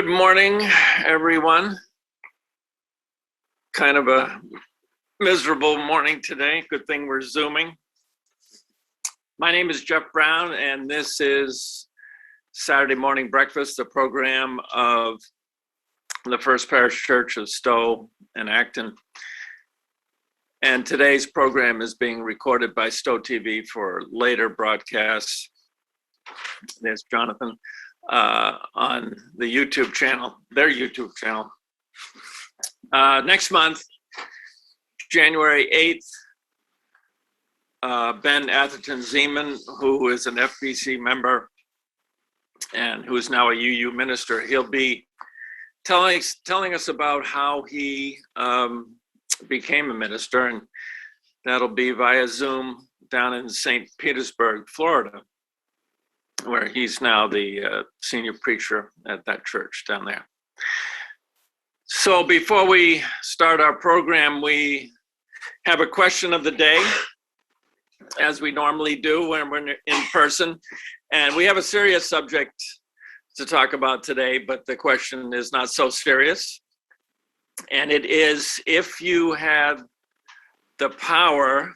Good morning, everyone. Kind of a miserable morning today. Good thing we're Zooming. My name is Jeff Brown, and this is Saturday Morning Breakfast, the program of the First Parish Church of Stow and Acton. And today's program is being recorded by Stow TV for later broadcasts. There's Jonathan on the YouTube channel, their YouTube channel. Next month, January 8th, Ben Atherton Zeman, who is an FPC member and who is now a UU minister, he'll be telling us about how he became a minister, and that'll be via Zoom down in St. Petersburg, Florida, where he's now the senior preacher at that church down there. So before we start our program, we have a question of the day, as we normally do when we're in person. And we have a serious subject to talk about today, but the question is not so serious. And it is, if you had the power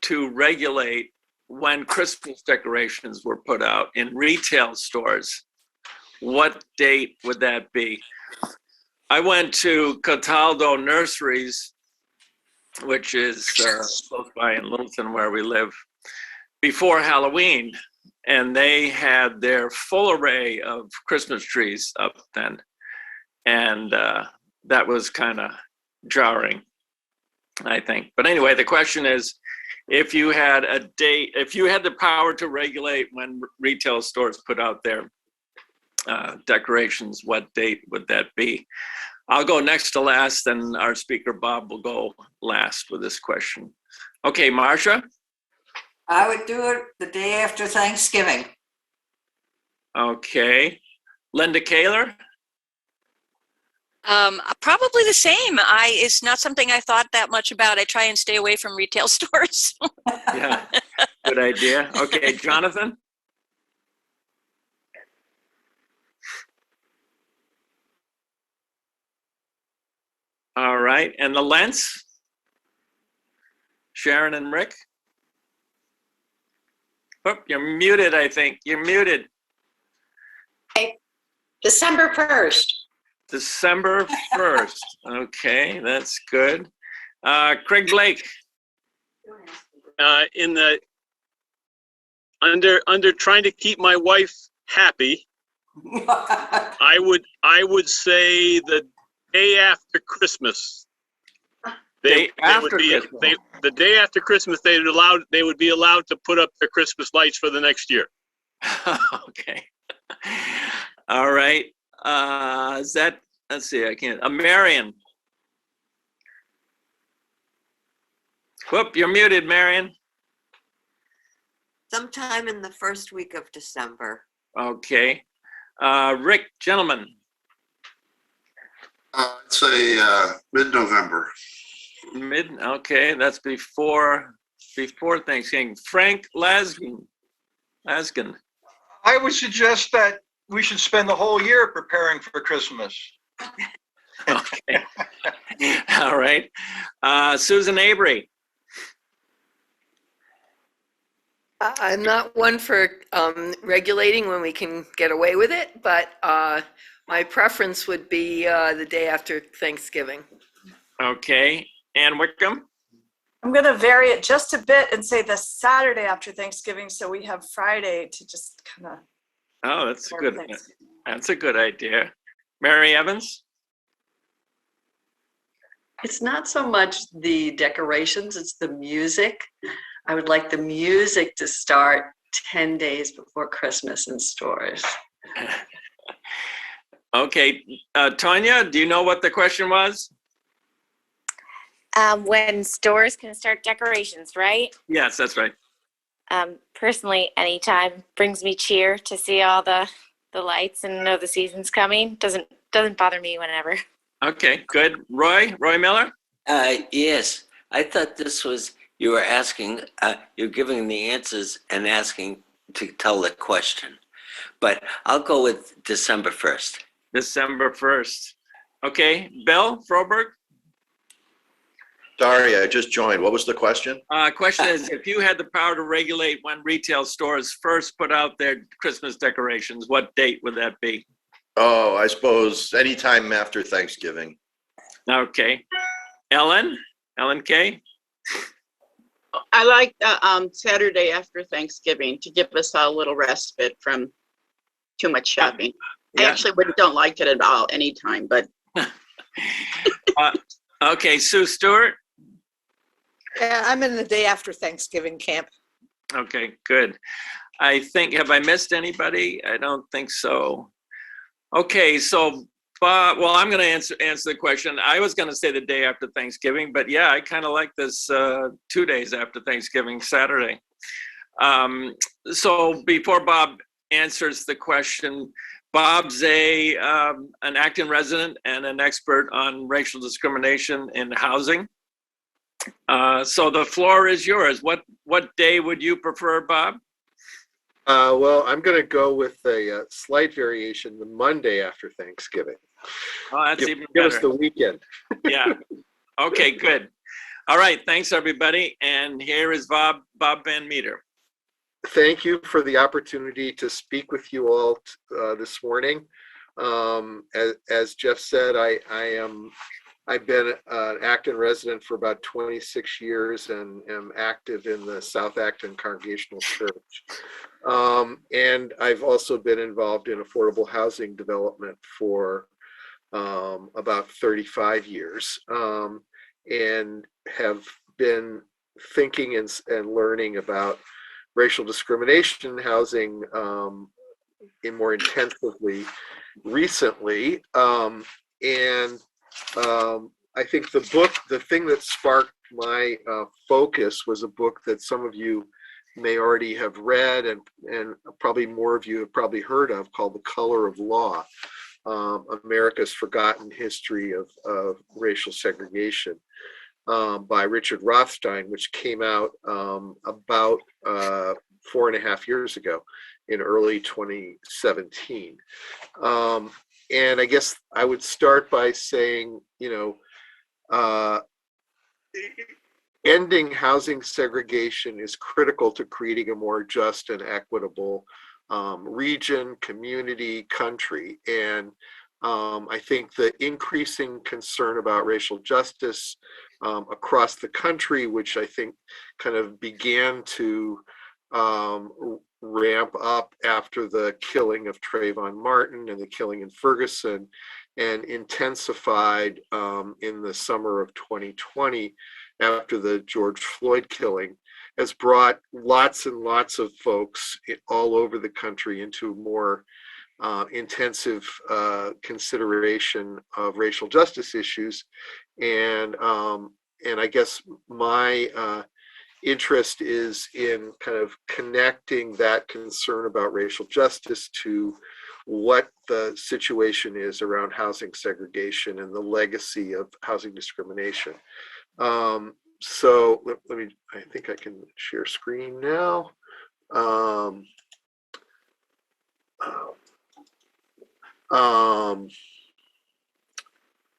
to regulate when Christmas decorations were put out in retail stores, what date would that be? I went to Cataldo Nurseries, which is close by in Littleton where we live, before Halloween, and they had their full array of Christmas trees up then. And that was kind of jarring, I think. But anyway, the question is, if you had a date, if you had the power to regulate when retail stores put out their decorations, what date would that be? I'll go next to last, and our speaker, Bob, will go last with this question. Okay, Marcia? I would do it the day after Thanksgiving. Okay. Linda Kaler? Probably the same. It's not something I thought that much about. I try and stay away from retail stores. Yeah, good idea. Okay, Jonathan? All right, and the Lents? Sharon and Rick? Oh, you're muted, I think. You're muted. Hey, December 1st. December 1st. Okay, that's good. Craig Blake. Under trying to keep my wife happy, I would say the day after Christmas. The day after Christmas, they would be allowed to put up their Christmas lights for the next year. Okay. All right. Is that, let's see, I can't, Marion. Whoop, you're muted, Marion. Sometime in the first week of December. Okay. Rick, gentlemen. I'd say mid-November. Okay, that's before Thanksgiving. Frank Laskin. I would suggest that we should spend the whole year preparing for Christmas. Okay. All right. Susan Avery. I'm not one for regulating when we can get away with it, but my preference would be the day after Thanksgiving. Okay. Ann Wickham. I'm going to vary it just a bit and say the Saturday after Thanksgiving, so we have Friday to just kind of. Oh, that's a good idea. Mary Evans? It's not so much the decorations, it's the music. I would like the music to start 10 days before Christmas in stores. Okay. Tanya, do you know what the question was? When stores can start decorations, right? Yes, that's right. Personally, anytime brings me cheer to see all the lights and know the season's coming. Doesn't bother me whenever. Okay, good. Roy Miller? Yes, I thought this was, you were asking, you're giving the answers and asking to tell the question. But I'll go with December 1st. December 1st. Okay, Bill Froberg? Sorry, I just joined. What was the question? Question is, if you had the power to regulate when retail stores first put out their Christmas decorations, what date would that be? Oh, I suppose anytime after Thanksgiving. Okay. Ellen Kay? I like the Saturday after Thanksgiving to give us a little respite from too much shopping. Yeah. I actually don't like it at all anytime, but. Okay, Sue Stewart? Yeah, I'm in the day after Thanksgiving camp. Okay, good. I think, have I missed anybody? I don't think so. Okay, so Bob, well, I'm going to answer the question. I was going to say the day after Thanksgiving, but yeah, I kind of like this 2 days after Thanksgiving, Saturday. So before Bob answers the question, Bob's an Acton resident and an expert on racial discrimination in housing. So the floor is yours. What day would you prefer, Bob? Well, I'm going to go with a slight variation, the Monday after Thanksgiving. Oh, that's even Give better. us the weekend. Yeah. Okay, good. All right. Thanks, everybody. And here is Bob Van Meter. Thank you for the opportunity to speak with you all this morning. As Jeff said, I've been an Acton resident for about 26 years and am active in the South Acton Congregational Church. And I've also been involved in affordable housing development for about 35 years, and have been thinking and learning about racial discrimination in housing more intensively recently. I think the thing that sparked my focus was a book that some of you may already have read, and probably more of you have probably heard of, called The Color of Law, America's Forgotten History of Racial Segregation, by Richard Rothstein, which came out about 4.5 years ago in early 2017. And I guess I would start by saying, ending housing segregation is critical to creating a more just and equitable region, community, country. And I think the increasing concern about racial justice across the country, which I think kind of began to ramp up after the killing of Trayvon Martin and the killing in Ferguson, and intensified in the summer of 2020 after the George Floyd killing, has brought lots and lots of folks all over the country into more intensive consideration of racial justice issues. And I guess my interest is in kind of connecting that concern about racial justice to what the situation is around housing segregation and the legacy of housing discrimination. So let me, I think I can share screen now.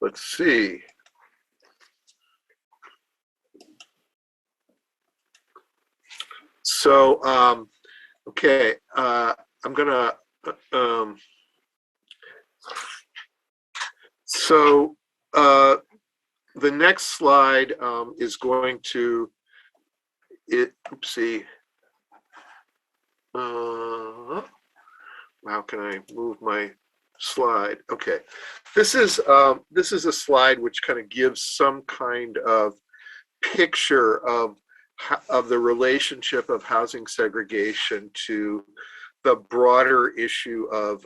Let's see. So, okay, I'm gonna, the next slide is going to, oopsie. How can I move my slide? Okay, this is a slide which kind of gives some kind of picture of the relationship of housing segregation to the broader issue of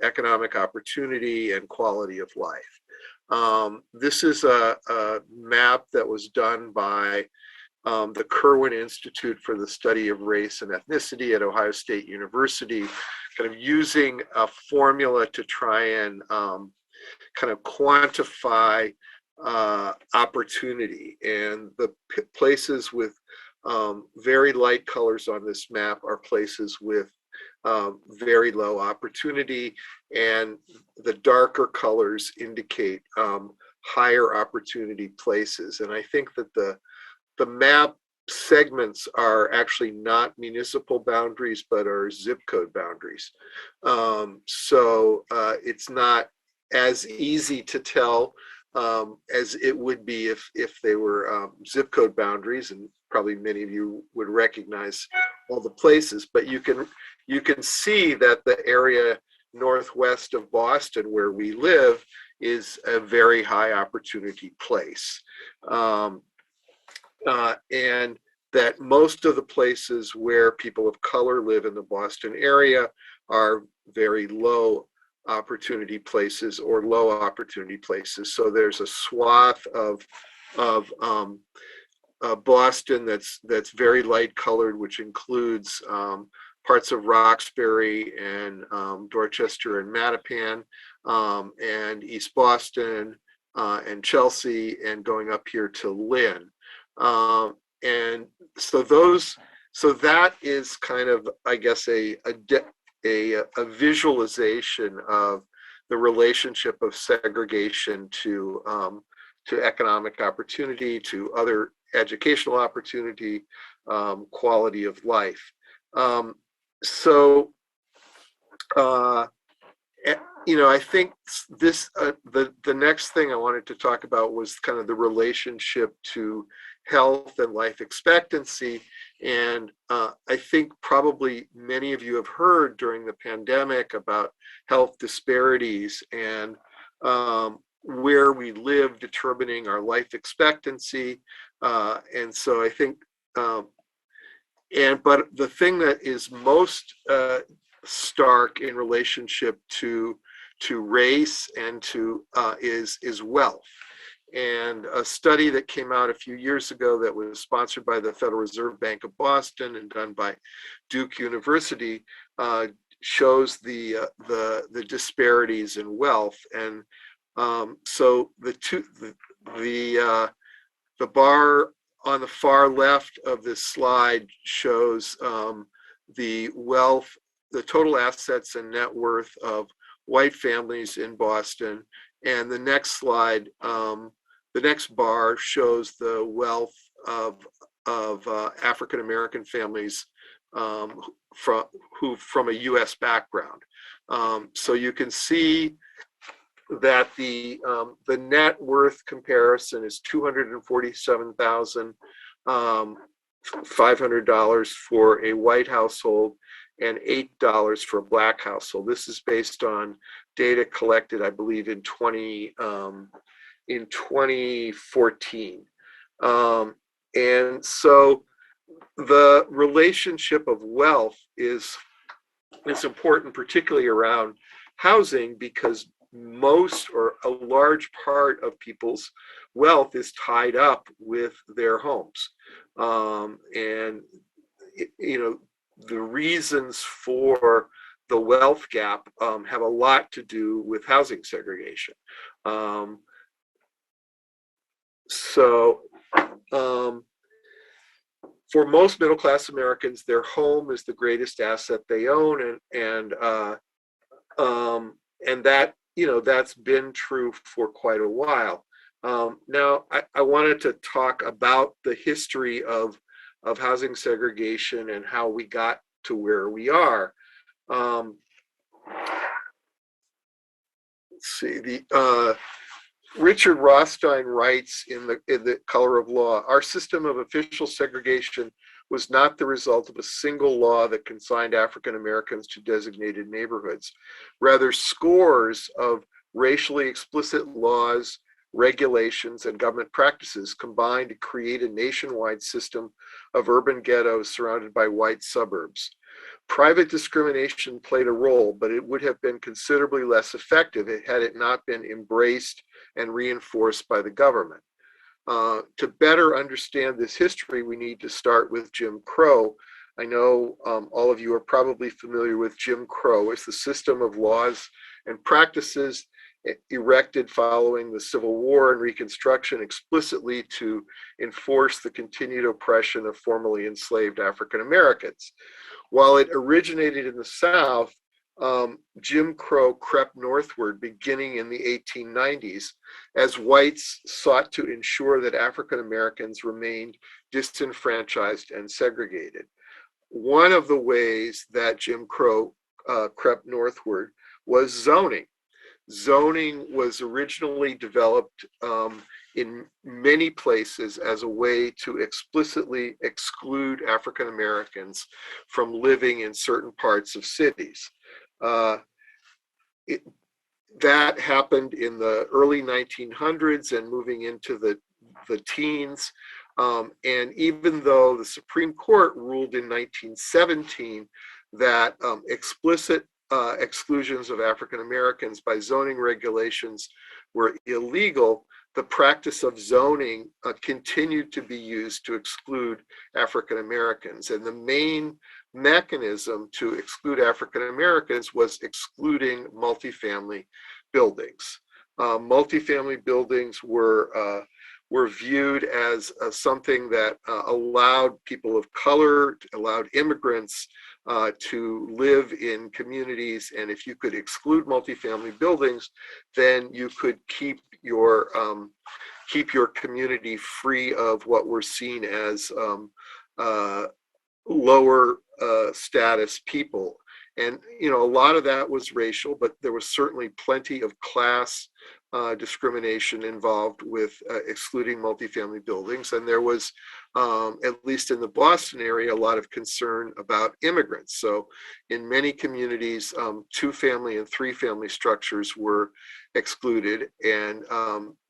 economic opportunity and quality of life. This is a map that was done by the Kirwan Institute for the Study of Race and Ethnicity at Ohio State University, kind of using a formula to try and kind of quantify opportunity. And the places with very light colors on this map are places with very low opportunity, and the darker colors indicate higher opportunity places. And I think that the map segments are actually not municipal boundaries, but are zip code boundaries. So it's not as easy to tell as it would be if they were zip code boundaries, and probably many of you would recognize all the places, but you can see that the area northwest of Boston where we live is a very high opportunity place. And that most of the places where people of color live in the Boston area are very low opportunity places or low opportunity places. So there's a swath of Boston that's very light colored, which includes parts of Roxbury and Dorchester and Mattapan, and East Boston and Chelsea, and going up here to Lynn. And so that is kind of, I guess, a visualization of the relationship of segregation to economic opportunity, to other educational opportunity, quality of life. I think this the next thing I wanted to talk about was kind of the relationship to health and life expectancy. And I think probably many of you have heard during the pandemic about health disparities and where we live determining our life expectancy. And so I think, but the thing that is most stark in relationship to race and to is wealth. And a study that came out a few years ago that was sponsored by the Federal Reserve Bank of Boston and done by Duke University shows the disparities in wealth. And so the bar on the far left of this slide shows the wealth, the total assets and net worth of white families in Boston. And the next slide, the next bar shows the wealth of African American families from a U.S. background. So you can see that the net worth comparison is $247,500 for a white household and $8 for a black household. This is based on data collected, I believe, in 2014. And so the relationship of wealth is important, particularly around housing, because most or a large part of people's wealth is tied up with their homes. And the reasons for the wealth gap have a lot to do with housing segregation. For most middle-class Americans, their home is the greatest asset they own, and that that's been true for quite a while. Now, I wanted to talk about the history of housing segregation and how we got to where we are. Let's see. Richard Rothstein writes in the Color of Law, "Our system of official segregation was not the result of a single law that consigned African Americans to designated neighborhoods. Rather, scores of racially explicit laws, regulations, and government practices combined to create a nationwide system of urban ghettos surrounded by white suburbs. Private discrimination played a role, but it would have been considerably less effective had it not been embraced and reinforced by the government. To better understand this history, we need to start with Jim Crow. I know all of you are probably familiar with Jim Crow. It's the system of laws and practices erected following the Civil War and Reconstruction explicitly to enforce the continued oppression of formerly enslaved African Americans. While it originated in the South, Jim Crow crept northward beginning in the 1890s as whites sought to ensure that African Americans remained disenfranchised and segregated. One of the ways that Jim Crow crept northward was zoning. Zoning was originally developed in many places as a way to explicitly exclude African Americans from living in certain parts of cities. That happened in the early 1900s and moving into the teens. And even though the Supreme Court ruled in 1917 that explicit exclusions of African Americans by zoning regulations were illegal, the practice of zoning continued to be used to exclude African Americans. And the main mechanism to exclude African Americans was excluding multifamily buildings. Multifamily buildings were viewed as something that allowed people of color, allowed immigrants to live in communities. And if you could exclude multifamily buildings, then you could keep your community free of what were seen as lower status people. And, you know, a lot of that was racial, but there was certainly plenty of class discrimination involved with excluding multifamily buildings. And there was, at least in the Boston area, a lot of concern about immigrants. So in many communities, 2-family and 3-family structures were excluded. And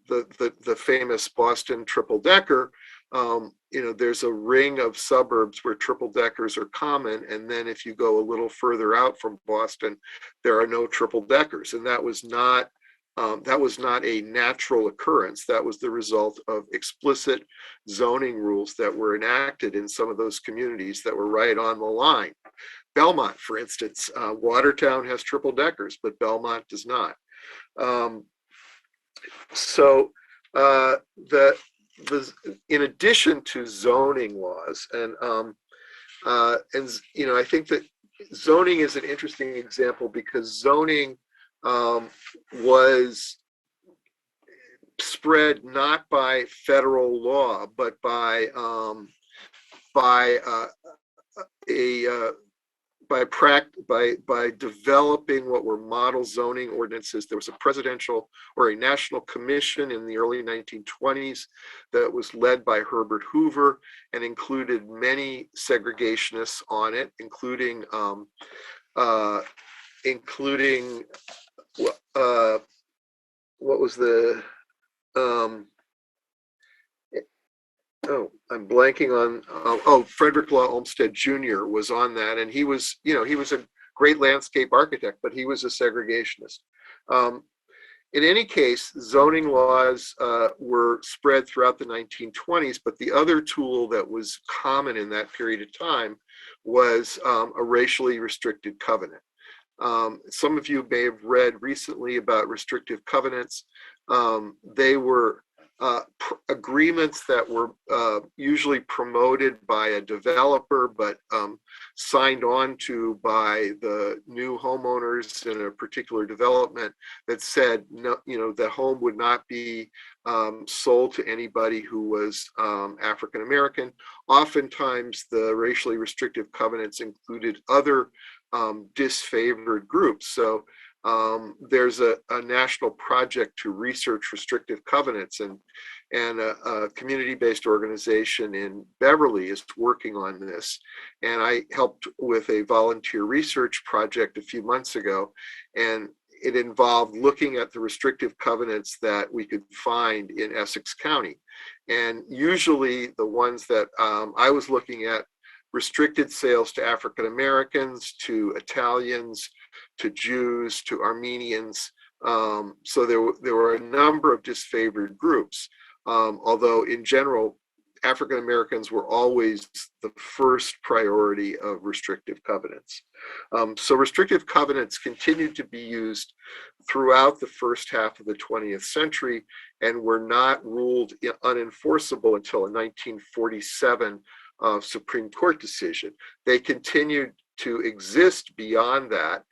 the famous Boston triple decker, you know, there's a ring of suburbs where triple deckers are common. And then if you go a little further out from Boston, there are no triple deckers. And that was not a natural occurrence. That was the result of explicit zoning rules that were enacted in some of those communities that were right on the line. Belmont, for instance, Watertown has triple deckers, but Belmont does not. In addition to zoning laws, and you know, I think that zoning is an interesting example because zoning was spread not by federal law, but by developing what were model zoning ordinances. There was a presidential or a national commission in the early 1920s that was led by Herbert Hoover and included many segregationists on it, including what was the I'm blanking on Frederick Law Olmsted Jr. was on that, and he was a great landscape architect, but he was a segregationist. In any case, zoning laws were spread throughout the 1920s, but the other tool that was common in that period of time was a racially restricted covenant. Some of you may have read recently about restrictive covenants. They were agreements that were usually promoted by a developer, but signed on to by the new homeowners in a particular development that said, no, you know, the home would not be sold to anybody who was African American. Oftentimes, the racially restrictive covenants included other disfavored groups. So there's a national project to research restrictive covenants, and a community-based organization in Beverly is working on this. And I helped with a volunteer research project a few months ago, and it involved looking at the restrictive covenants that we could find in Essex County. And usually the ones that I was looking at restricted sales to African Americans, to Italians, to Jews, to Armenians. So there were a number of disfavored groups, although in general, African Americans were always the first priority of restrictive covenants. So restrictive covenants continued to be used throughout the first half of the 20th century and were not ruled unenforceable until a 1947 Supreme Court decision. They continued to exist beyond that.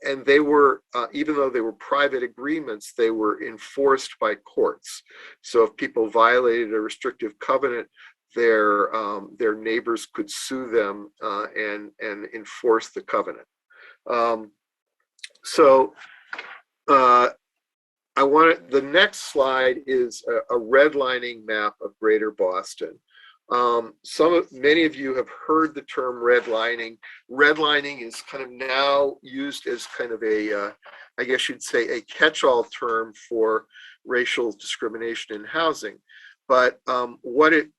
And they were, even though they were private agreements, they were enforced by courts. So if people violated a restrictive covenant, their neighbors could sue them and enforce the covenant. The next slide is a redlining map of Greater Boston. Many of you have heard the term redlining. Redlining is kind of now used as kind of a, I guess you'd say, a catch-all term for racial discrimination in housing. But what it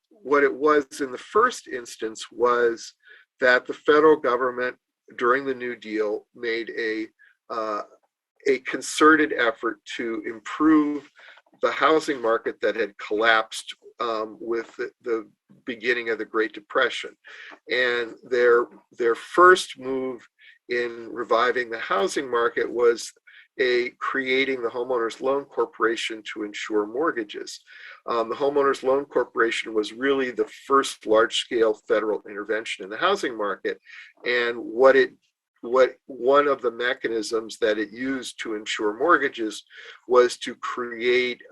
was in the first instance was that the federal government during the New Deal made a concerted effort to improve the housing market that had collapsed with the beginning of the Great Depression. And their first move in reviving the housing market was creating the Homeowners Loan Corporation to insure mortgages. The Homeowners Loan Corporation was really the first large-scale federal intervention in the housing market. And one of the mechanisms that it used to insure mortgages was to create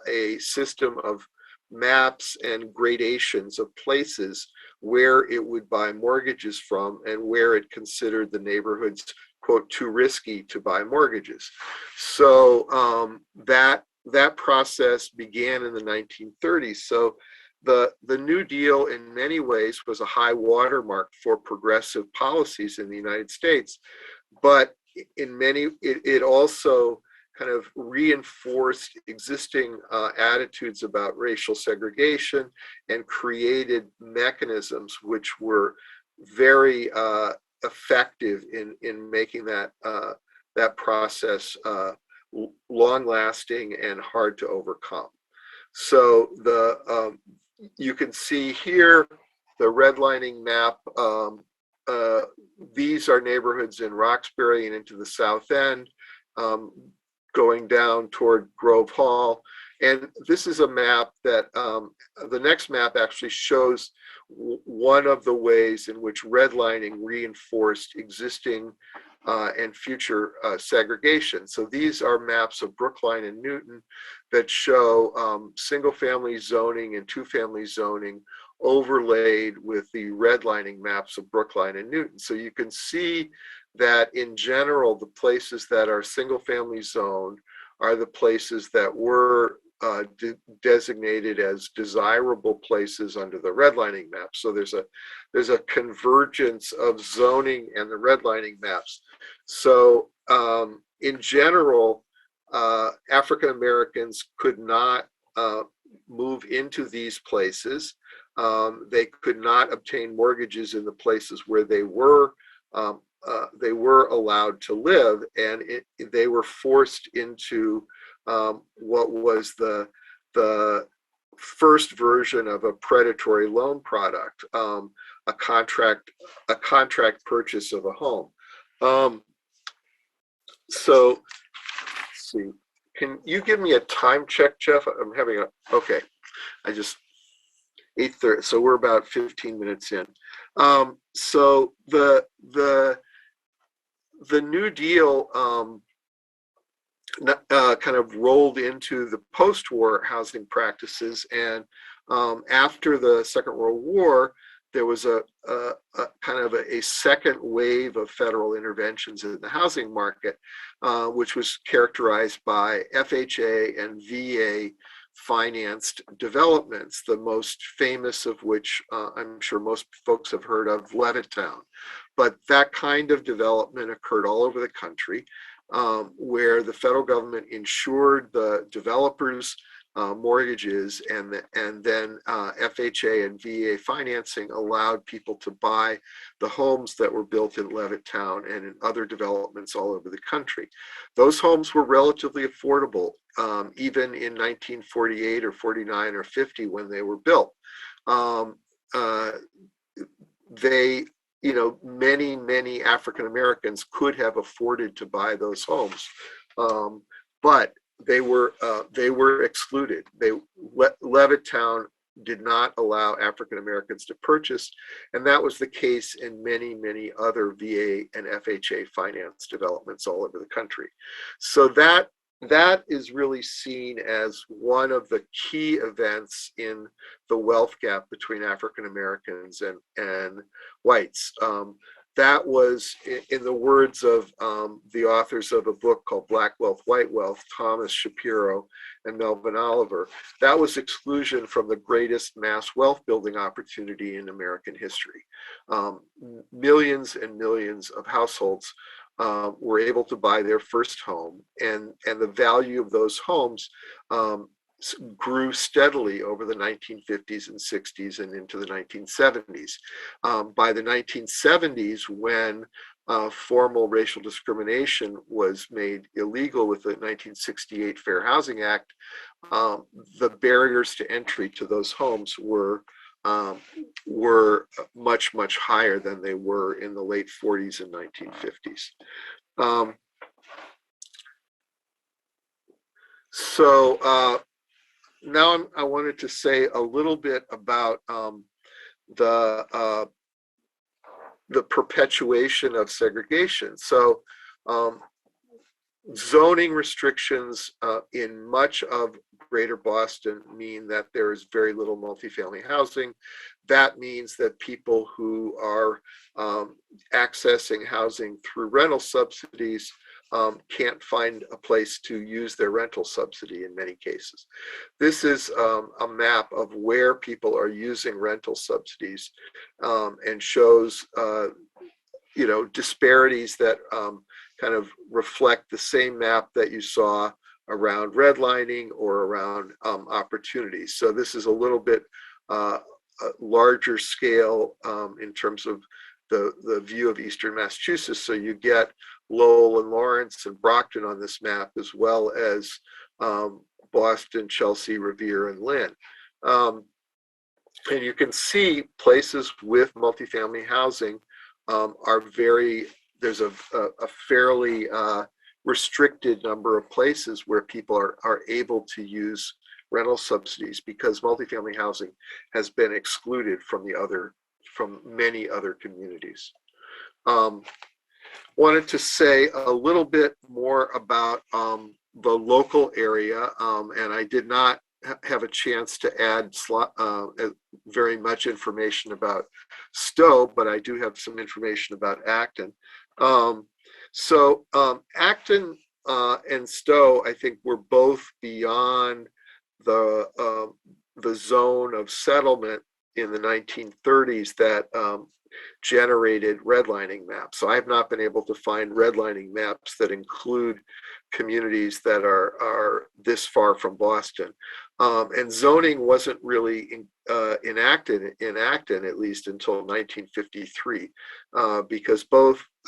a system of maps and gradations of places where it would buy mortgages from and where it considered the neighborhoods, quote, too risky to buy mortgages. So that process began in the 1930s. So the New Deal in many ways was a high watermark for progressive policies in the United States, but it also kind of reinforced existing attitudes about racial segregation and created mechanisms which were very effective in making that process long-lasting and hard to overcome. So you can see here the redlining map. These are neighborhoods in Roxbury and into the South End, going down toward Grove Hall. And this is a map that, the next map actually shows one of the ways in which redlining reinforced existing and future segregation. So these are maps of Brookline and Newton that show single-family zoning and two-family zoning overlaid with the redlining maps of Brookline and Newton. So you can see that in general, the places that are single-family zoned are the places that were designated as desirable places under the redlining map. So there's a convergence of zoning and the redlining maps. So in general, African Americans could not move into these places. They could not obtain mortgages in the places where they were allowed to live, and they were forced into what was the first version of a predatory loan product, a contract purchase of a home. So let's see, can you give me a time check, Jeff? I'm having okay. I just 8:30, so we're about 15 minutes in. So the New Deal kind of rolled into the post-war housing practices, and after the Second World War, there was a kind of a second wave of federal interventions in the housing market, which was characterized by FHA and VA financed developments, the most famous of which I'm sure most folks have heard of, Levittown. But that kind of development occurred all over the country, where the federal government insured the developers mortgages, and then FHA and VA financing allowed people to buy the homes that were built in Levittown and in other developments all over the country. Those homes were relatively affordable, even in 1948 or 49 or 50 when they were built. They, many African Americans could have afforded to buy those homes, but they were excluded. Levittown did not allow African Americans to purchase, and that was the case in many other VA and FHA finance developments all over the country. So that is really seen as one of the key events in the wealth gap between African Americans and whites. That was, in the words of the authors of a book called Black Wealth, White Wealth, Thomas Shapiro and Melvin Oliver, that was exclusion from the greatest mass wealth building opportunity in American history. Millions and millions of households were able to buy their first home, and the value of those homes grew steadily over the 1950s and 60s and into the 1970s. By the 1970s, when formal racial discrimination was made illegal with the 1968 Fair Housing Act, the barriers to entry to those homes were much higher than they were in the late 40s and 1950s. Now I wanted to say a little bit about the perpetuation of segregation. So zoning restrictions in much of Greater Boston mean that there is very little multifamily housing. That means that people who are accessing housing through rental subsidies can't find a place to use their rental subsidy in many cases. This is a map of where people are using rental subsidies, and shows disparities that kind of reflect the same map that you saw around redlining or around opportunities. So this is a little bit larger scale in terms of the view of Eastern Massachusetts. So you get Lowell and Lawrence and Brockton on this map, as well as Boston, Chelsea, Revere, and Lynn. And you can see places with multifamily housing there's a fairly restricted number of places where people are able to use rental subsidies, because multifamily housing has been excluded from many other communities. Wanted to say a little bit more about the local area, and I did not have a chance to add very much information about Stow, but I do have some information about Acton. Acton and Stow, I think, were both beyond the zone of settlement in the 1930s that generated redlining maps. So I have not been able to find redlining maps that include communities that are this far from Boston. And zoning wasn't really enacted in Acton, at least until 1953, because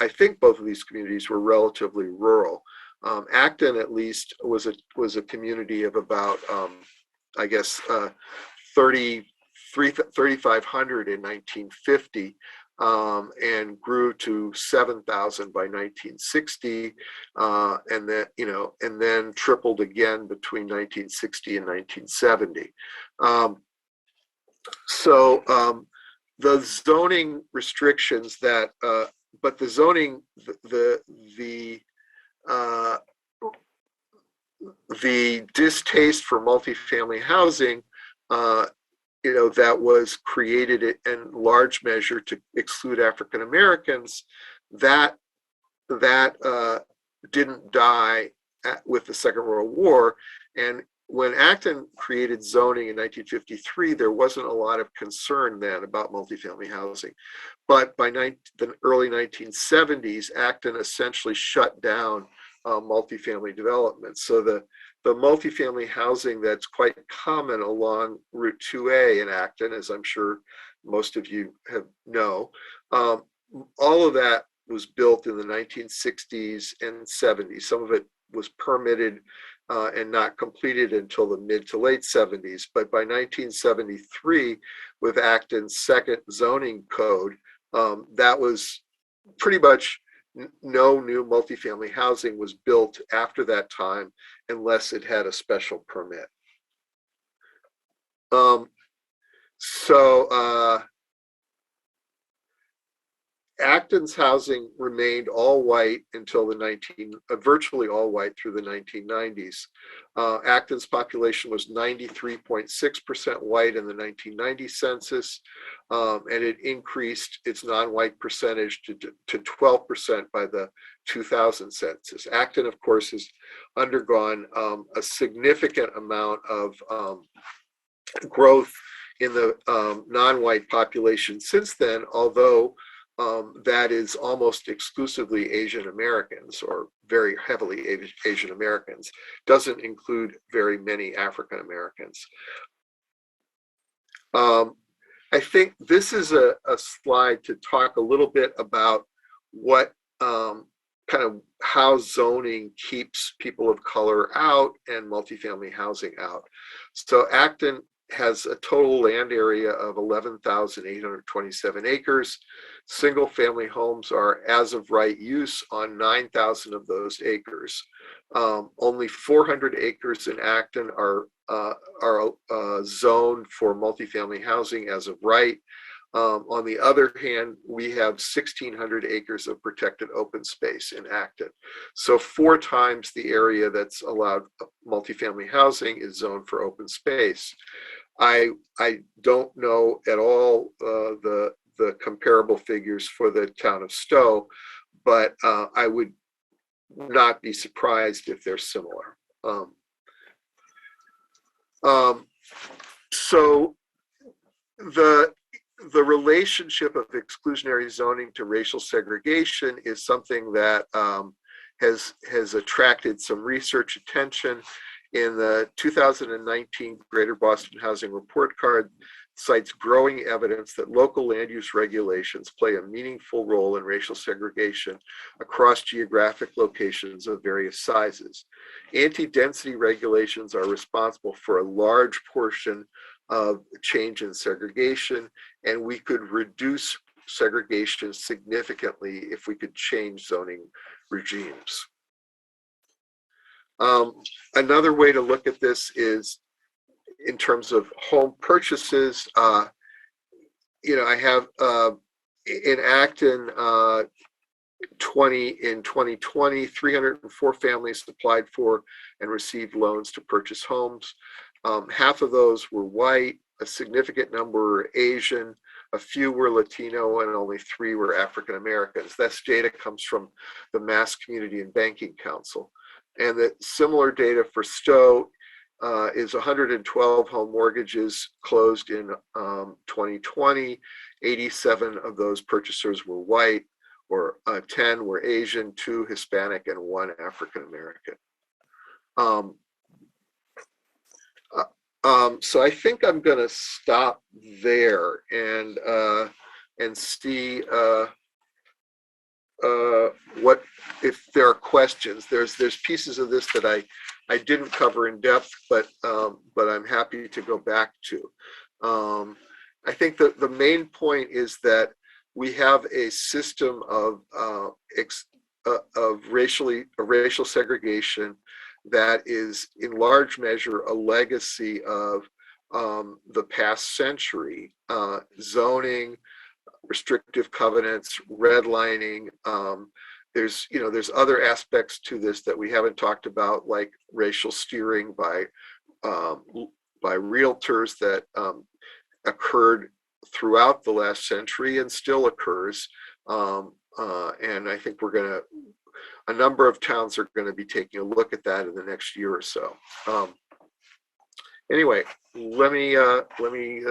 I think both of these communities were relatively rural. Acton, at least, was a community of about, 3,500 in 1950, and grew to 7,000 by 1960, and then tripled again between 1960 and 1970. The zoning restrictions that, but the zoning, the distaste for multifamily housing, that was created in large measure to exclude African Americans, that didn't die with the Second World War. And when Acton created zoning in 1953, there wasn't a lot of concern then about multifamily housing. But by the early 1970s, Acton essentially shut down multifamily development. So the the multifamily housing that's quite common along Route 2A in Acton, as I'm sure most of you know, all of that was built in the 1960s and 70s. Some of it was permitted and not completed until the mid to late 70s. But by 1973, with Acton's second zoning code, that was pretty much no new multifamily housing was built after that time unless it had a special permit. Acton's housing remained all white until virtually all white through the 1990s. Acton's population was 93.6% white in the 1990 census, and it increased its non-white percentage to 12% by the 2000 census. Acton, of course, has undergone a significant amount of growth in the non-white population since then, although that is almost exclusively Asian Americans, or very heavily Asian Americans. Doesn't include very many African Americans. I think this is a slide to talk a little bit about what kind of how zoning keeps people of color out and multifamily housing out. So Acton has a total land area of 11,827 acres. Single family homes are as of right use on 9,000 of those acres. Only 400 acres in Acton are zoned for multifamily housing as of right. On the other hand, we have 1,600 acres of protected open space in Acton. So 4 times the area that's allowed multifamily housing is zoned for open space. I don't know at all the comparable figures for the town of Stow, but I would not be surprised if they're similar. So the relationship of exclusionary zoning to racial segregation is something that has attracted some research attention. In the 2019 Greater Boston Housing Report Card cites growing evidence that local land use regulations play a meaningful role in racial segregation across geographic locations of various sizes. Anti-density regulations are responsible for a large portion of change in segregation, and we could reduce segregation significantly if we could change zoning regimes. Another way to look at this is in terms of home purchases. I have in Acton in 2020, 304 families applied for and received loans to purchase homes. Half of those were white, a significant number were Asian, a few were Latino, and only 3 were African Americans. This data comes from the Mass Community and Banking Council. And that similar data for Stow is 112 home mortgages closed in 2020. 87 of those purchasers were white, or 10 were Asian, 2 Hispanic, and 1 African American. So I think I'm going to stop there and see what, if there are questions. There's pieces of this that I didn't cover in depth, but I'm happy to go back to. I think that the main point is that we have a system of racial segregation that is in large measure a legacy of the past century. Zoning, restrictive covenants, redlining. There's other aspects to this that we haven't talked about, like racial steering by realtors that occurred throughout the last century and still occurs. And I think a number of towns are going to be taking a look at that in the next year or so. Anyway, let me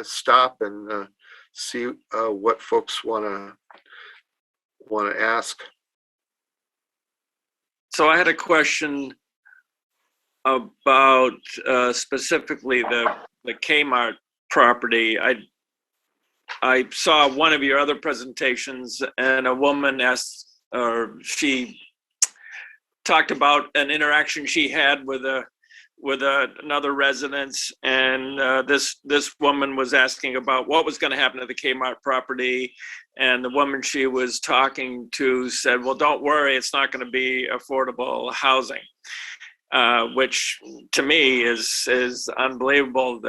stop and see what folks want to ask. So I had a question. about specifically the Kmart property. I saw one of your other presentations, and a woman asked, or she talked about an interaction she had with another residence, and this woman was asking about what was going to happen to the Kmart property, and the woman she was talking to said, "Well, don't worry, it's not going to be affordable housing," which to me is unbelievable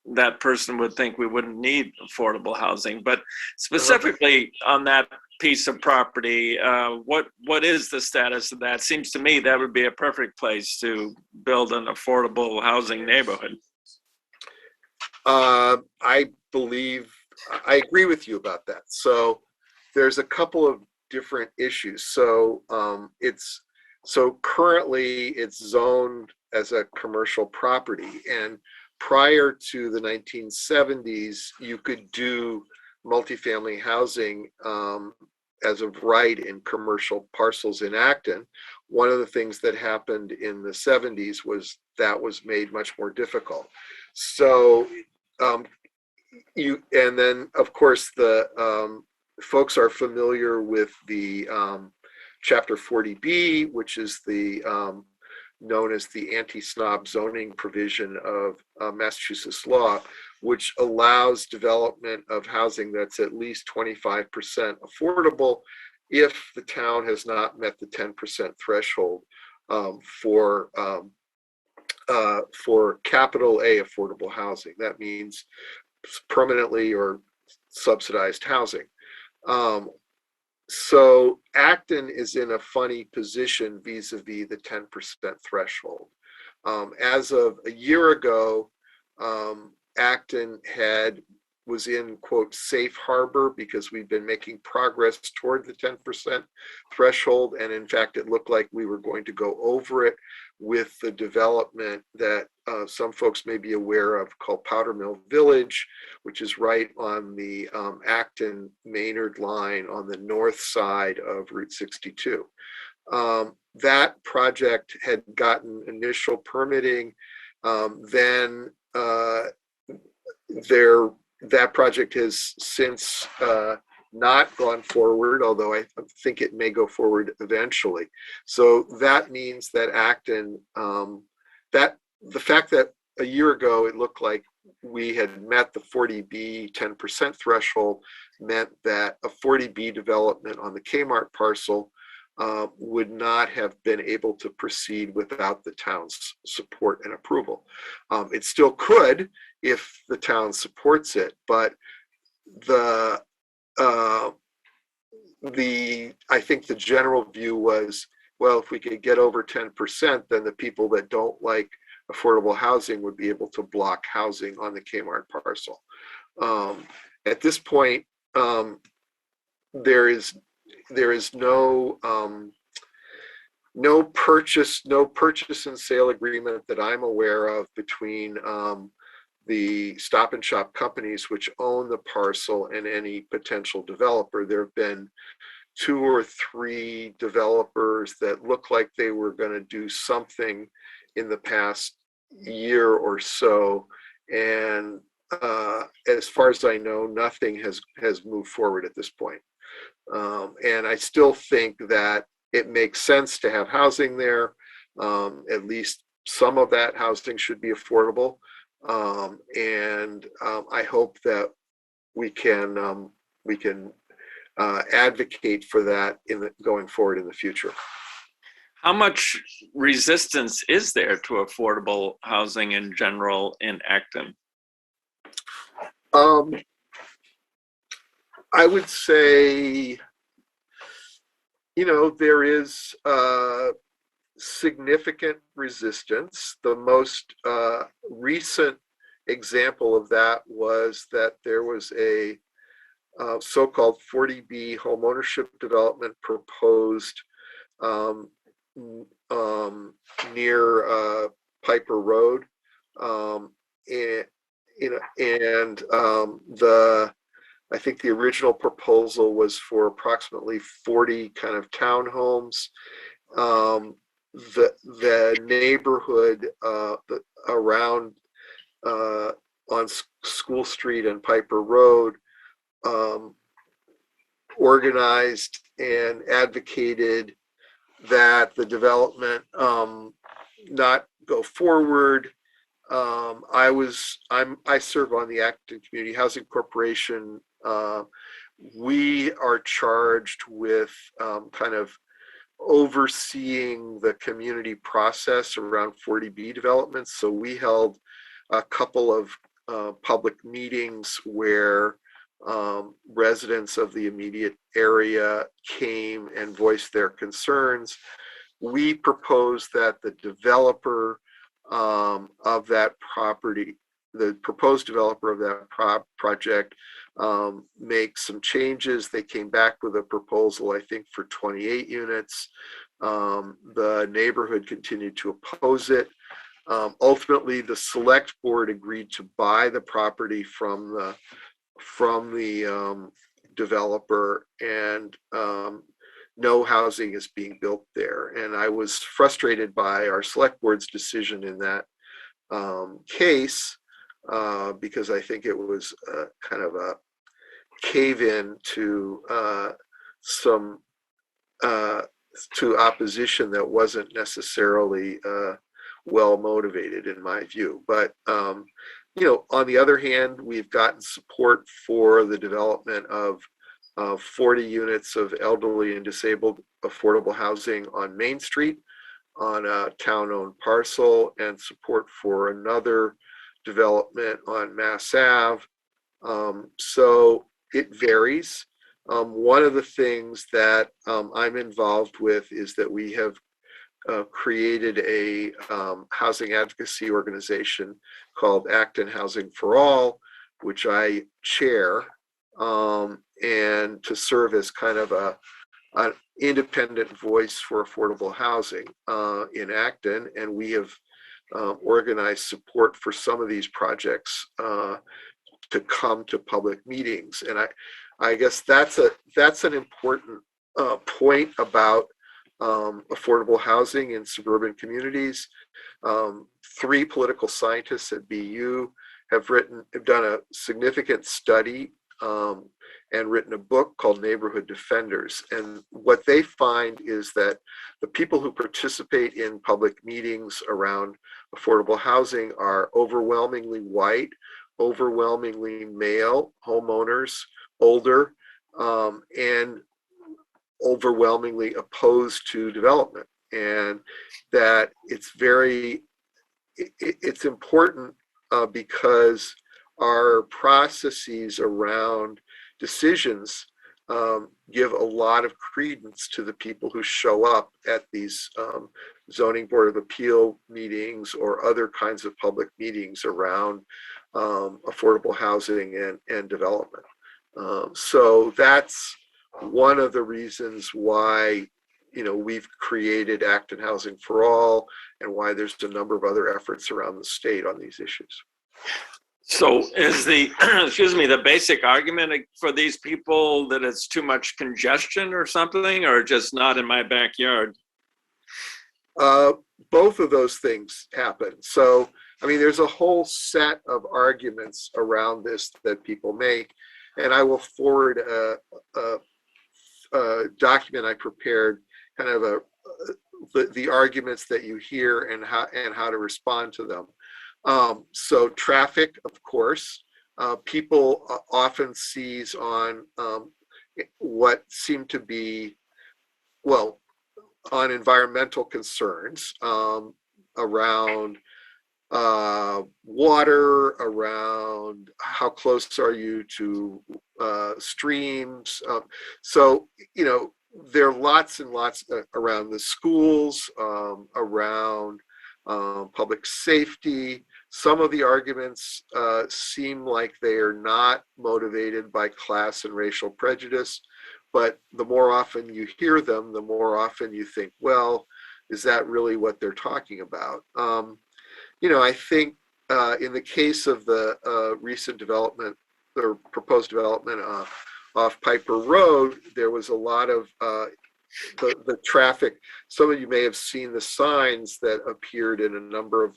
that person would think we wouldn't need affordable housing. But specifically on that piece of property, what is the status of that? Seems to me that would be a perfect place to build an affordable housing neighborhood. I agree with you about that. So there's a couple of different issues. So currently it's zoned as a commercial property, and prior to the 1970s, you could do multifamily housing as of right in commercial parcels in Acton. One of the things that happened in the 70s was that was made much more difficult. So and then of course the folks are familiar with the Chapter 40B, which is the known as the anti-snob zoning provision of Massachusetts law, which allows development of housing that's at least 25% affordable if the town has not met the 10% threshold for capital A affordable housing. That means permanently or subsidized housing. So Acton is in a funny position vis-a-vis the 10% threshold. As of a year ago, Acton was in, quote, safe harbor because we've been making progress toward the 10% threshold. And in fact, it looked like we were going to go over it with the development that some folks may be aware of called Powder Mill Village, which is right on the Acton Maynard line on the north side of Route 62. That project had gotten initial permitting. Then that project has since not gone forward, although I think it may go forward eventually. So that means that Acton, that the fact that a year ago it looked like we had met the 40B 10% threshold meant that a 40B development on the Kmart parcel would not have been able to proceed without the town's support and approval. It still could if the town supports it, but I think the general view was, well, if we could get over 10%, then the people that don't like affordable housing would be able to block housing on the Kmart parcel. At this point, there is no purchase and sale agreement that I'm aware of between the Stop and Shop companies which own the parcel and any potential developer. There have been 2 or 3 developers that look like they were going to do something in the past year or so, and as far as I know, nothing has moved forward at this point. And I still think that it makes sense to have housing there. At least some of that housing should be affordable. And I hope that we can advocate for that going forward in the future. How much resistance is there to affordable housing in general in Acton? I would say, there is significant resistance. The most recent example of that was that there was a so-called 40B homeownership development proposed near Piper Road, I think the original proposal was for approximately 40 kind of townhomes. the neighborhood around on School Street and Piper Road organized and advocated that the development not go forward. I serve on the Acton Community Housing Corporation. We are charged with kind of overseeing the community process around 40B developments. So we held a couple of public meetings where residents of the immediate area came and voiced their concerns. We proposed that the developer of that property, the proposed developer of that project, make some changes. They came back with a proposal, I think, for 28 units. The neighborhood continued to oppose it. Ultimately, the select board agreed to buy the property from the developer, and no housing is being built there. And I was frustrated by our select board's decision in that case because I think it was kind of a cave-in to to opposition that wasn't necessarily well motivated in my view. But you know, on the other hand, we've gotten support for the development of 40 units of elderly and disabled affordable housing on Main Street on a town-owned parcel, and support for another development on Mass Ave. So it varies. One of the things that I'm involved with is that we have created a housing advocacy organization called Acton Housing for All, which I chair, and to serve as kind of an independent voice for affordable housing in Acton. And we have organized support for some of these projects to come to public meetings. And I guess that's an important point about affordable housing in suburban communities. 3 political scientists at BU have done a significant study and written a book called Neighborhood Defenders. And what they find is that the people who participate in public meetings around affordable housing are overwhelmingly white, overwhelmingly male homeowners, older, and overwhelmingly opposed to development. And that it's important because our processes around decisions give a lot of credence to the people who show up at these zoning board of appeal meetings or other kinds of public meetings around affordable housing and development. So that's one of the reasons why, you know, we've created Acton Housing for All, and why there's a number of other efforts around the state on these issues. So is the, excuse me, the basic argument for these people that it's too much congestion or something, or just not in my backyard? Both of those things happen. So, I mean, there's a whole set of arguments around this that people make, and I will forward a document I prepared, kind of the arguments that you hear and how to respond to them. So traffic, of course, people often seize on what seem to be, well, on environmental concerns around water, around how close are you to streams. So, you know, there are lots and lots around the schools, around public safety. Some of the arguments seem like they are not motivated by class and racial prejudice, but the more often you hear them, the more often you think, well, is that really what they're talking about? You know, I think in the case of the recent development, or proposed development off Piper Road, there was a lot of the traffic. Some of you may have seen the signs that appeared in a number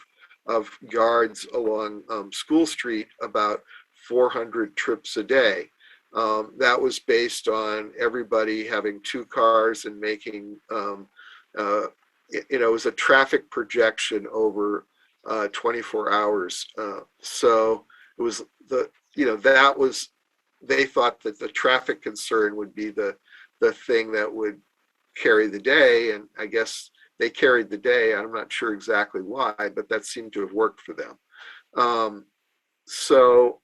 of yards along School Street about 400 trips a day. That was based on everybody having 2 cars and making, it was a traffic projection over 24 hours. So it was that was, they thought that the traffic concern would be the thing that would carry the day. And I guess they carried the day. I'm not sure exactly why, but that seemed to have worked for them. So,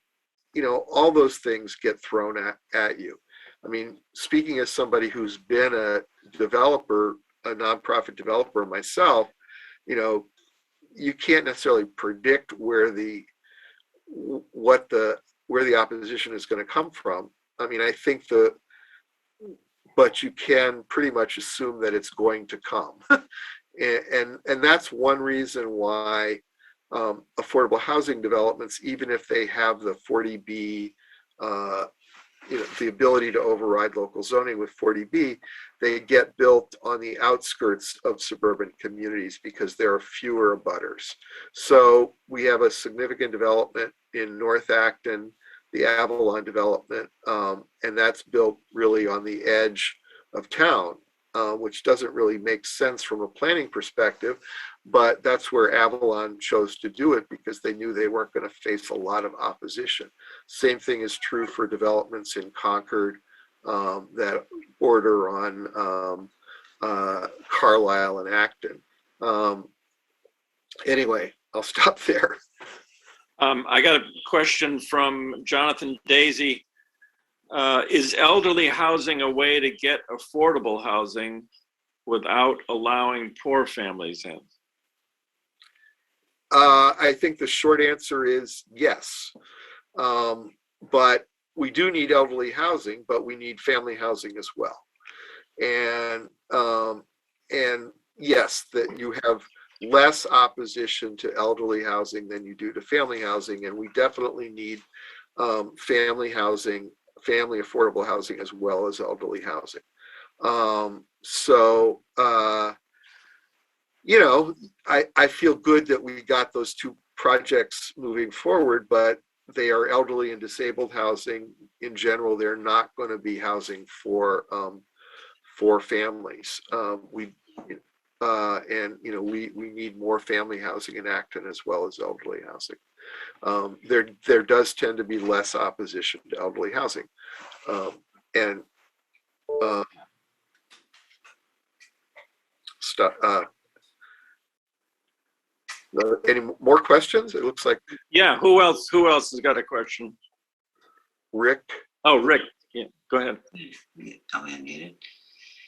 all those things get thrown at you. I mean, speaking as somebody who's been a developer, a nonprofit developer myself, you can't necessarily predict where the opposition is going to come from. I mean, I think but you can pretty much assume that it's going to come. and that's one reason why affordable housing developments, even if they have the 40B, the ability to override local zoning with 40B, they get built on the outskirts of suburban communities because there are fewer abutters. So we have a significant development in North Acton, the Avalon development, and that's built really on the edge of town, which doesn't really make sense from a planning perspective, but that's where Avalon chose to do it because they knew they weren't going to face a lot of opposition. Same thing is true for developments in Concord that border on Carlisle and Acton. Anyway, I'll stop there. I got a question from Jonathan Daisy. Is elderly housing a way to get affordable housing without allowing poor families in? I think the short answer is yes. But we do need elderly housing, but we need family housing as well. And yes, that you have less opposition to elderly housing than you do to family housing. And we definitely need family housing, family affordable housing, as well as elderly housing. I feel good that we got those 2 projects moving forward, but they are elderly and disabled housing. In general, they're not going to be housing for families. We need more family housing in Acton as well as elderly housing. There does tend to be less opposition to elderly housing. Any more questions? It looks like. Yeah, who else has got a question? Rick. Oh, Rick, yeah, go ahead.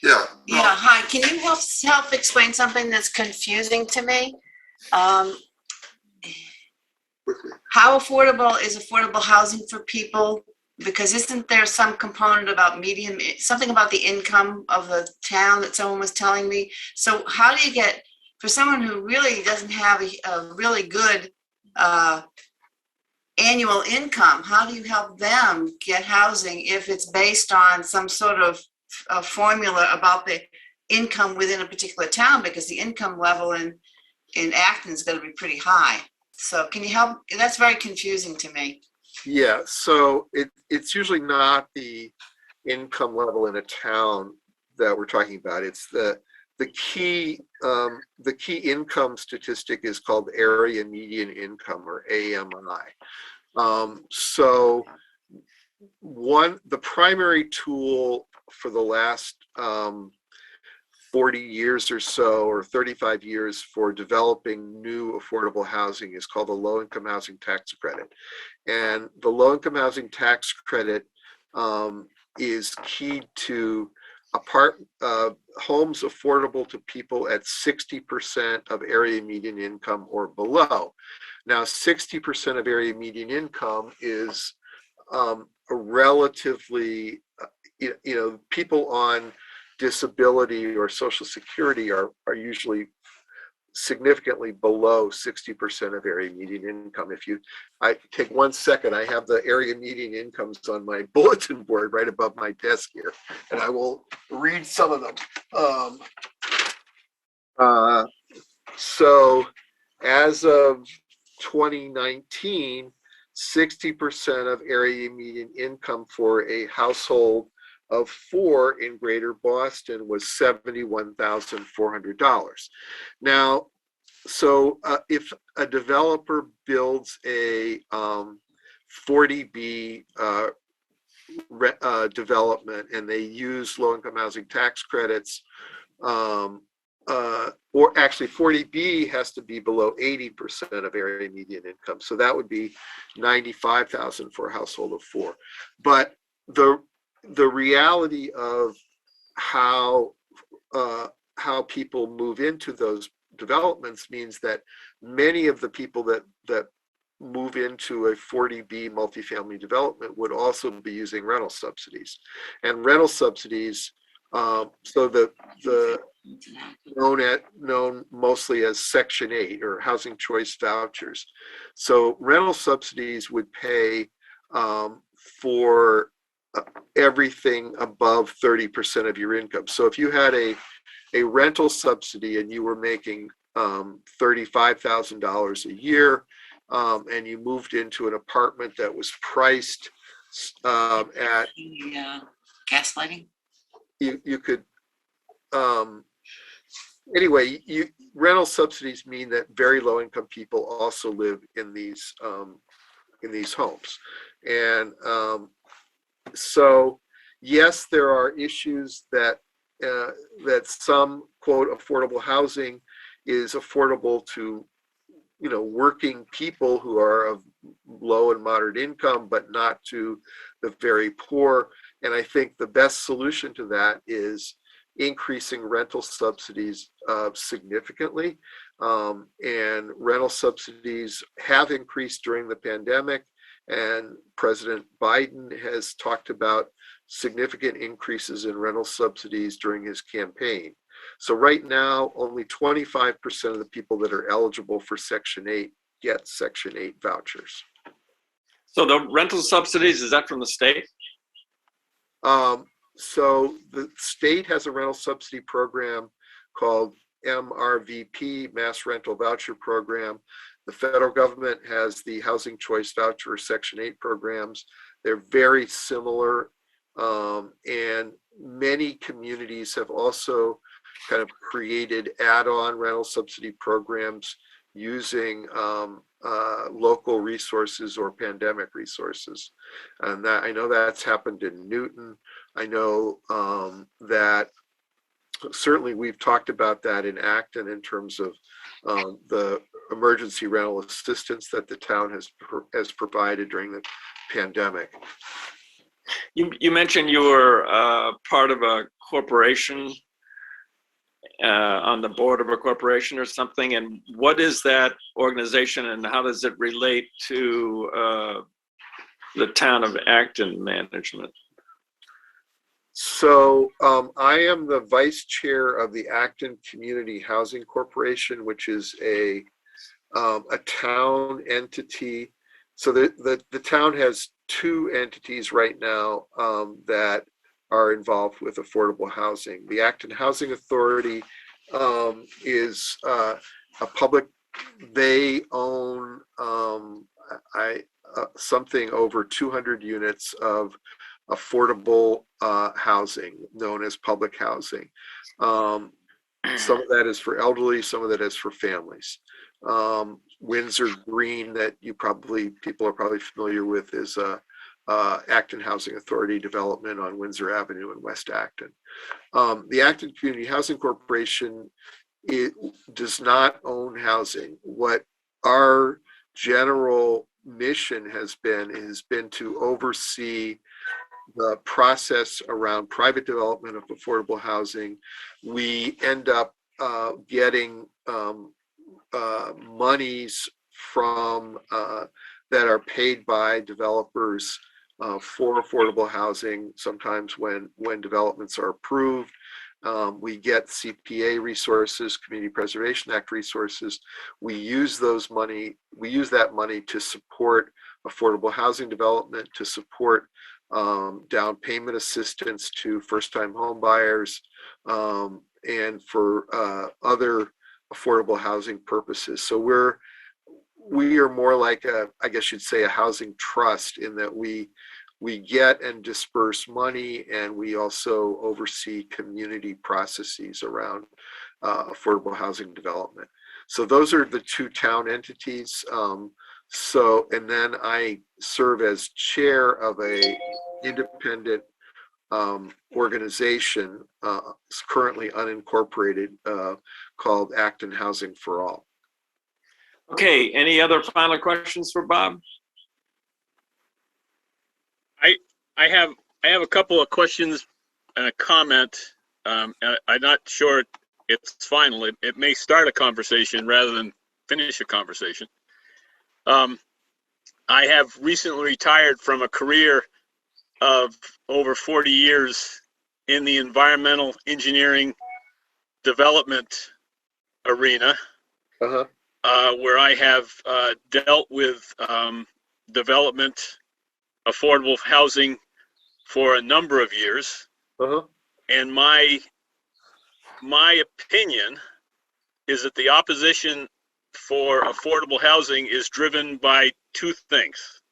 Yeah. Yeah, hi, can you help explain something that's confusing to me? How affordable is affordable housing for people? Because isn't there some component about something about the income of the town that someone was telling me? So how do you get, for someone who really doesn't have a really good annual income, how do you help them get housing if it's based on some sort of formula about the income within a particular town? Because the income level in Acton is going to be pretty high. So can you help? That's very confusing to me. Yeah, so it's usually not the income level in a town that we're talking about. It's the key income statistic is called area median income, or AMI. So the primary tool for the last 40 years or so, or 35 years, for developing new affordable housing is called the low-income housing tax credit. And the low-income housing tax credit is key to homes affordable to people at 60% of area median income or below. Now, 60% of area median income is a relatively, people on disability or Social Security are usually significantly below 60% of area median income. I take 1 second, I have the area median incomes on my bulletin board right above my desk here, and I will read some of them. So as of 2019, 60% of area median income for a household of 4 in Greater Boston was $71,400. Now, so if a developer builds a 40B development and they use low-income housing tax credits, or actually 40B has to be below 80% of area median income. So that would be 95,000 for a household of 4. But the reality of how people move into those developments means that many of the people that move into a 40B multifamily development would also be using rental subsidies. And rental subsidies, so the known mostly as Section 8 or housing choice vouchers. So rental subsidies would pay for everything above 30% of your income. So if you had a rental subsidy and you were making $35,000 a year, and you moved into an apartment that was priced at Gaslighting? you could anyway, rental subsidies mean that very low income people also live in these homes. And so yes, there are issues that some quote affordable housing is affordable to working people who are of low and moderate income, but not to the very poor. And I think the best solution to that is increasing rental subsidies significantly. And rental subsidies have increased during the pandemic, and President Biden has talked about significant increases in rental subsidies during his campaign. So right now, only 25% of the people that are eligible for Section 8 get Section 8 vouchers. So the rental subsidies, is that from the state? So the state has a rental subsidy program called MRVP, Mass Rental Voucher Program. The federal government has the Housing Choice Voucher or Section 8 programs. They're very similar, and many communities have also kind of created add-on rental subsidy programs using local resources or pandemic resources. And that I know that's happened in Newton. I know that certainly we've talked about that in Acton in terms of the emergency rental assistance that the town has provided during the pandemic. You mentioned you were part of a corporation, on the board of a corporation or something, and what is that organization and how does it relate to the town of Acton management? So I am the vice chair of the Acton Community Housing Corporation, which is a town entity. So the town has 2 entities right now that are involved with affordable housing. The Acton Housing Authority is a public, they own something over 200 units of affordable housing known as public housing. Some of that is for elderly, some of that is for families. Windsor Green, that people are probably familiar with, is Acton Housing Authority development on Windsor Avenue in West Acton. The Acton Community Housing Corporation, it does not own housing. What our general mission has been to oversee the process around private development of affordable housing. We end up getting monies from that are paid by developers for affordable housing, sometimes when developments are approved. We get CPA resources, Community Preservation Act resources. We use that money to support affordable housing development, to support down payment assistance to first-time home buyers, and for other affordable housing purposes. So we are more like I guess you'd say, a housing trust, in that we get and disperse money, and we also oversee community processes around affordable housing development. So those are the two town entities. And then I serve as chair of a independent organization, currently unincorporated, called Acton Housing for All. Okay, any other final questions for Bob? I have a couple of questions and a comment. I'm not sure it's final. It may start a conversation rather than finish a conversation. I have recently retired from a career of over 40 years in the environmental engineering development arena, where I have dealt with development, affordable housing for a number of years. And my opinion is that the opposition for affordable housing is driven by two things: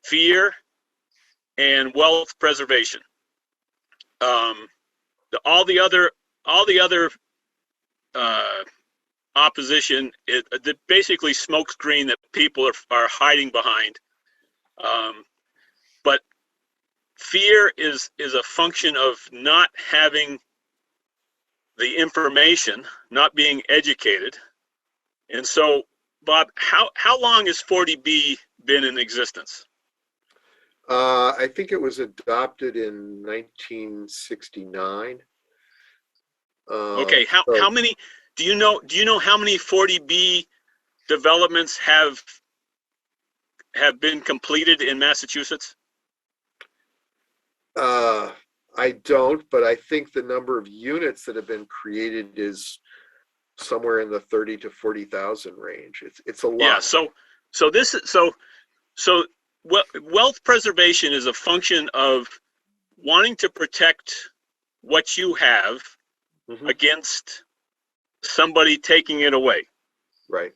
fear and wealth preservation. All the other opposition is basically smokescreen that people are hiding behind. But fear is a function of not having the information, not being educated. And so, Bob, how long has 40B been in existence? I think it was adopted in 1969. Okay, how many, do you know how many 40B developments have been completed in Massachusetts? I don't, but I think the number of units that have been created is somewhere in the 30 to 40,000 range. It's a lot. Yeah. So wealth preservation is a function of wanting to protect what you have against somebody taking it away. Right.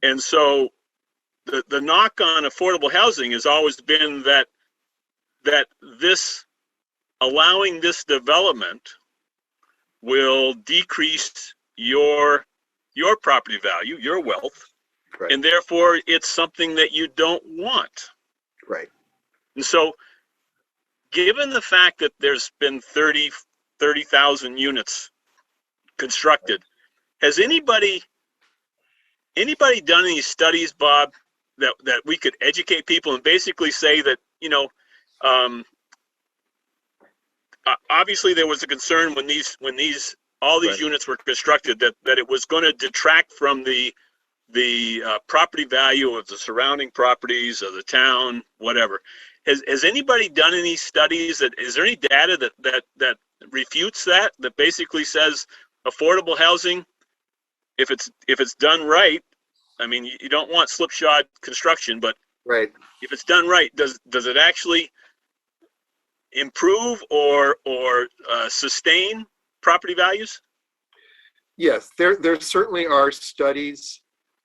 And so the knock on affordable housing has always been that this allowing this development will decrease your property value, your wealth, and therefore it's something that you don't want. Right. And so, given the fact that there's been 30,000 units constructed, has anybody done any studies, Bob, that we could educate people and basically say that, obviously there was a concern when all these units were constructed that it was going to detract from the property value of the surrounding properties of the town, whatever. Has anybody done any studies? Is there any data that refutes that basically says affordable housing, if it's done right, I mean, you don't want slipshod construction, but if it's done right, does it actually improve or sustain property values? Yes, there certainly are studies,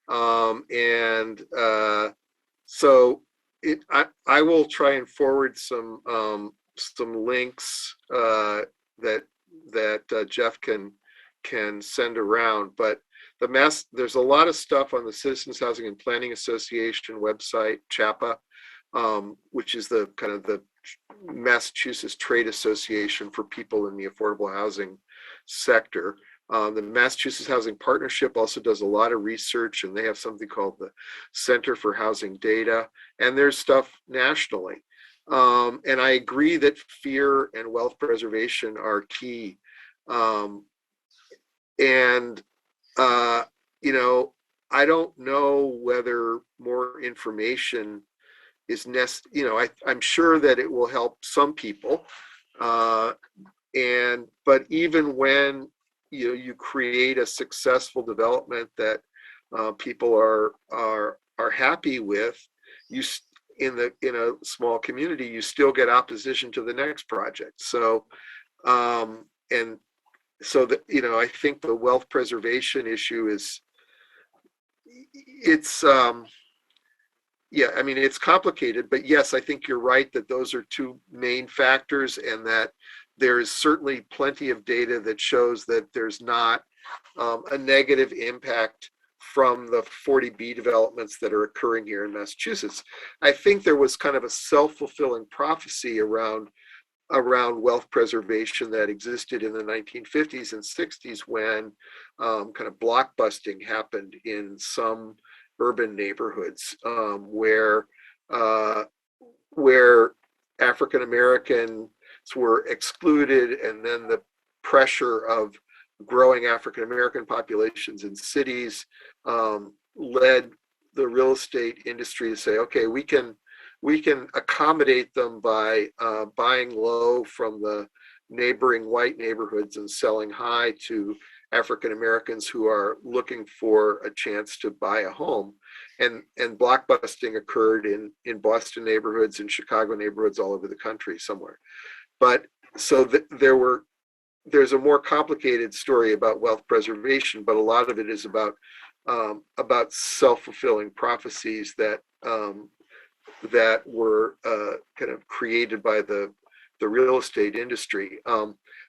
so I will try and forward some links that Jeff can send around. But there's a lot of stuff on the Citizens Housing and Planning Association website, CHAPA, which is the kind of the Massachusetts Trade Association for people in the affordable housing sector. The Massachusetts Housing Partnership also does a lot of research, and they have something called the Center for Housing Data, and there's stuff nationally. And I agree that fear and wealth preservation are key. I don't know whether more information is necessary. I'm sure that it will help some people. But even when you create a successful development that people are happy with, in a small community, you still get opposition to the next project. So and so that, I think the wealth preservation issue it's it's complicated, but yes, I think you're right that those are two main factors, and that there is certainly plenty of data that shows that there's not a negative impact from the 40B developments that are occurring here in Massachusetts. I think there was kind of a self-fulfilling prophecy around wealth preservation that existed in the 1950s and 60s when kind of blockbusting happened in some urban neighborhoods where African Americans were excluded, and then the pressure of growing African American populations in cities led the real estate industry to say, okay, we can accommodate them by buying low from the neighboring white neighborhoods and selling high to African Americans who are looking for a chance to buy a home. And blockbusting occurred in Boston neighborhoods, in Chicago neighborhoods, all over the country somewhere. But so there's a more complicated story about wealth preservation, but a lot of it is about self-fulfilling prophecies that were kind of created by the real estate industry.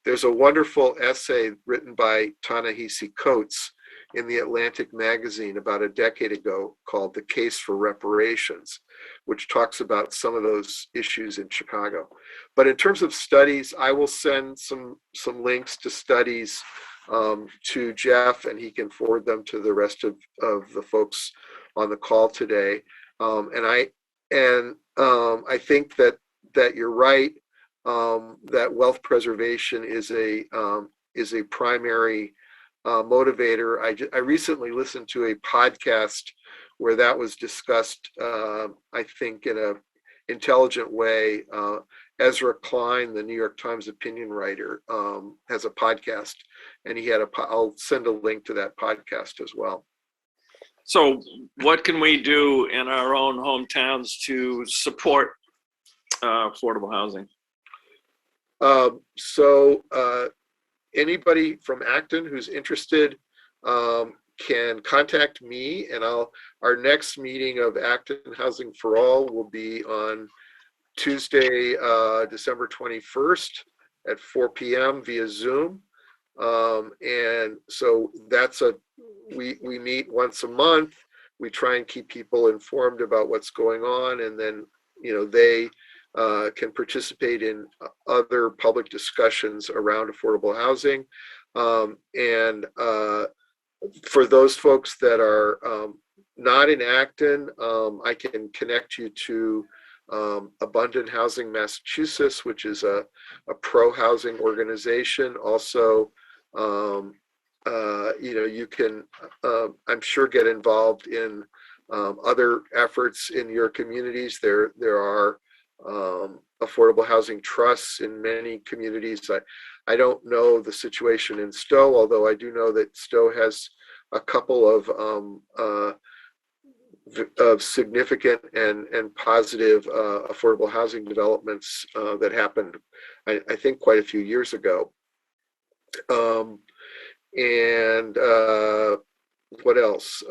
There's a wonderful essay written by Ta-Nehisi Coates in the Atlantic magazine about a decade ago called "The Case for Reparations," which talks about some of those issues in Chicago. But in terms of studies, I will send some links to studies to Jeff, and he can forward them to the rest of the folks on the call today. I think that you're right, that wealth preservation is a primary motivator. I recently listened to a podcast where that was discussed, I think in a intelligent way. Ezra Klein, the New York Times opinion writer, has a podcast, and he had I'll send a link to that podcast as well. So what can we do in our own hometowns to support affordable housing? Anybody from Acton who's interested can contact me, and our next meeting of Acton Housing for All will be on Tuesday, December 21st at 4 p.m. via Zoom. And so we meet once a month. We try and keep people informed about what's going on, and then they can participate in other public discussions around affordable housing. And for those folks that are not in Acton, I can connect you to Abundant Housing Massachusetts, which is a pro-housing organization. Also, you can, I'm sure, get involved in other efforts in your communities. There are affordable housing trusts in many communities. I don't know the situation in Stow, although I do know that Stow has a couple of significant and positive affordable housing developments that happened, I think, quite a few years ago. And what else?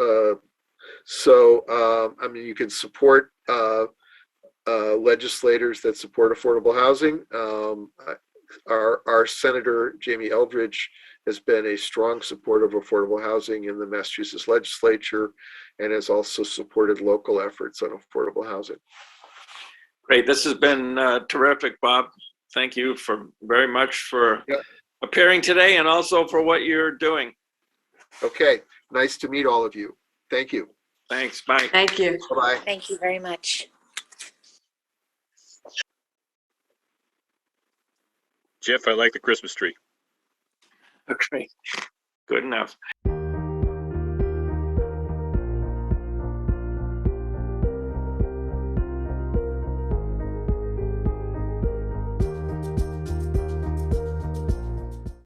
You can support legislators that support affordable housing. Our Senator Jamie Eldridge has been a strong supporter of affordable housing in the Massachusetts legislature, and has also supported local efforts on affordable housing. Great. This has been terrific, Bob. Thank you very much for appearing today, and also for what you're doing. Okay. Nice to meet all of you. Thank you. Thanks. Bye. Thank you. Bye-bye. Thank you very much. Jeff, I like the Christmas tree. Okay. Good enough.